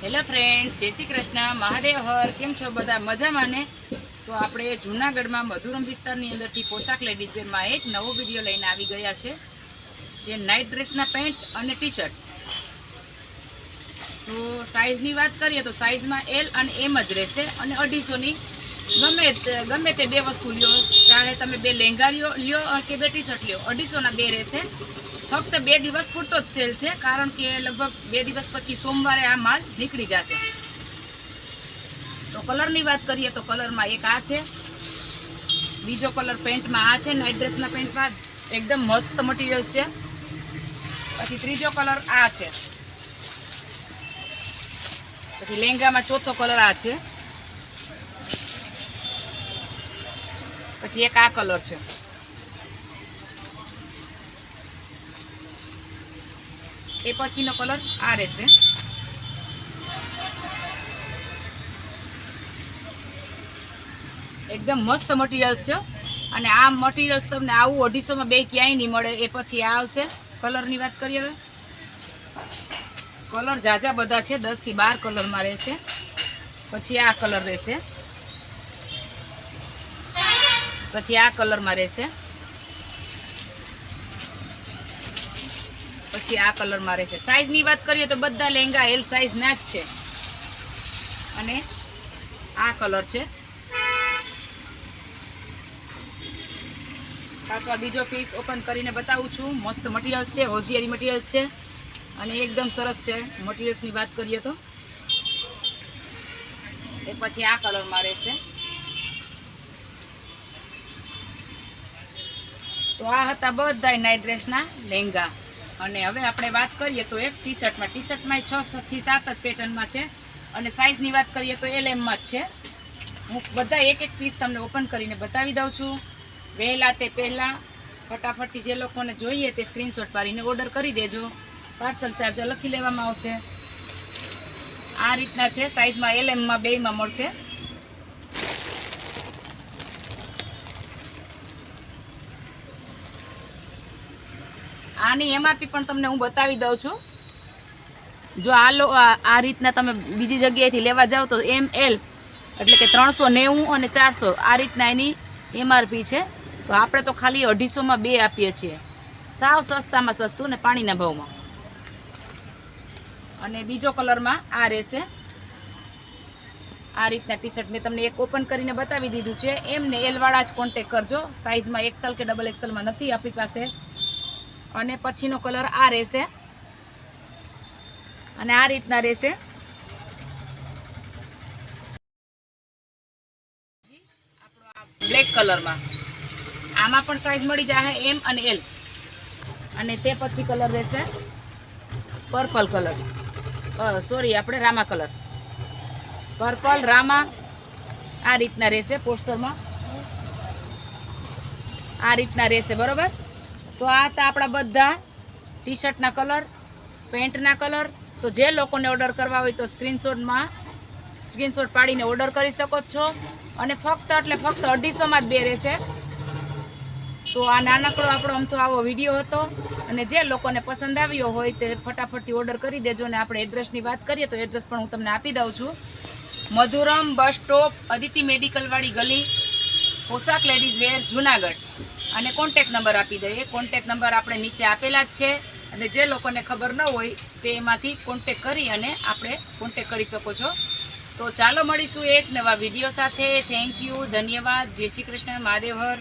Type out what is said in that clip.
Hello friends, જય શ્રી કૃષ્ણ, મહાદેવ હર. કેમ છો બધા? મજામાં ને? તો આપણે જૂનાગઢમાં મધુરમ વિસ્તારની અંદરથી પોશાક લેડીઝ વેરમાં એક નવો વિડીયો લઈને આવી ગયા છે, જે નાઇટ ડ્રેસના પેન્ટ અને ટી શર્ટ. તો સાઇઝની વાત કરીએ તો સાઇઝમાં એલ અને એમ જ રહેશે, અને 250ની ગમે તે બે વસ્તુ લ્યો, ચાહે તમે બે લેંગા લ્યો કે બે ટી શર્ટ લ્યો, 250ના બે રહેશે. ફક્ત 2 દિવસ પૂરતો જ સેલ છે, કારણ કે લગભગ 2 દિવસ પછી સોમવારે આ માલ નીકળી જશે. તો કલરની વાત કરીએ તો કલરમાં એક આ છે, બીજો કલર પેન્ટમાં આ છે, નાઇટ ડ્રેસના પેન્ટમાં એકદમ મસ્ત મટીરિયલ છે. પછી ત્રીજો કલર આ છે, પછી લેંગામાં ચોથો કલર આ છે, પછી એક આ કલર છે, એ પછીનો કલર આ રહેશે. એકદમ મસ્ત મટીરિયલ્સ છે, અને આ મટીરિયલ્સ તમને આવું 250માં બે ક્યાંય નહીં મળે. એ પછી આ આવશે. કલરની વાત કરીએ તો કલર ઝાઝા બધા છે, 10 થી 12 કલરમાં રહેશે. પછી આ કલર રહેશે, પછી આ કલરમાં રહેશે, પછી આ કલરમાં રહેશે. સાઇઝની વાત કરીએ તો બધા લેંગા એલ સાઇઝના જ છે. અને આ કલર છે, પાછો આ બીજો પીસ ઓપન કરીને બતાવું છું. મસ્ત મટીરિયલ્સ છે, હોશિયારી મટીરિયલ્સ છે, અને એકદમ સરસ છે. મટીરિયલ્સની વાત કરીએ તો એ પછી આ કલરમાં રહેશે. તો આ હતા બધા નાઇટ ડ્રેસના લેંગા. અને હવે આપણે વાત કરીએ તો એક ટી શર્ટમાં 6 થી 7 જ પેટર્નમાં છે, અને સાઇઝની વાત કરીએ તો LM માં જ છે. હું બધા એક પીસ તમને ઓપન કરીને બતાવી દઉં છું. વહેલા તે પહેલાં ફટાફટથી જે લોકોને જોઈએ તે સ્ક્રીનશોટ પાડીને ઓર્ડર કરી દેજો. પાર્સલ ચાર્જ લખી લેવામાં આવશે. આ રીતના છે, સાઇઝમાં LM માં બેયમાં મળશે. આની MRP પણ તમને હું બતાવી દઉં છું. જો આ રીતના તમે બીજી જગ્યાએથી લેવા જાઓ તો ML એટલે કે 390 અને 400 આ રીતના એની MRP છે. તો આપણે તો ખાલી 250માં બે આપીએ છીએ, સાવ સસ્તામાં સસ્તું ને પાણીના ભાવમાં. અને બીજો કલરમાં આ રહેશે. આ રીતના ટી શર્ટ મેં તમને એક ઓપન કરીને બતાવી દીધું છે. એમને એલવાળા જ કોન્ટેક કરજો. સાઇઝમાં XL કે XXL નથી આપણી પાસે. અને પછીનો કલર આ રહેશે, અને આ રીતના રહેશે. આપણો આ બ્લેક કલરમાં, આમાં પણ સાઇઝ મળી જાય M અને L. અને તે પછી કલર રહેશે પર્પલ કલર, સોરી આપણે રામા કલર, પર્પલ રામા. આ રીતના રહેશે. પોસ્ટરમાં આ રીતના રહેશે, બરોબર. તો આ હતા આપણા બધા ટી શર્ટના કલર, પેન્ટના કલર. તો જે લોકોને ઓર્ડર કરવા હોય તો સ્ક્રીનશોટ પાડીને ઓર્ડર કરી શકો છો. અને ફક્ત 250માં જ બે રહેશે. તો આ નાનકડો આપણો આમ તો આવો વિડીયો હતો, અને જે લોકોને પસંદ આવ્યો હોય તે ફટાફટથી ઓર્ડર કરી દેજો. ને આપણે એડ્રેસની વાત કરીએ તો એડ્રેસ પણ હું તમને આપી દઉં છું. મધુરમ બસ સ્ટોપ, અદિતિ મેડિકલવાળી ગલી, પોશાક લેડીઝ વેર, જૂનાગઢ. અને કોન્ટેક નંબર આપી દઈએ. કોન્ટેક નંબર આપણે નીચે આપેલા જ છે, અને જે લોકોને ખબર ન હોય તે એમાંથી કોન્ટેક કરી અને આપણે કોન્ટેક કરી શકો છો. તો ચાલો મળીશું એક નવા વિડીયો સાથે. થેન્ક યુ, ધન્યવાદ, જય શ્રી કૃષ્ણ, મહાદેવ હર.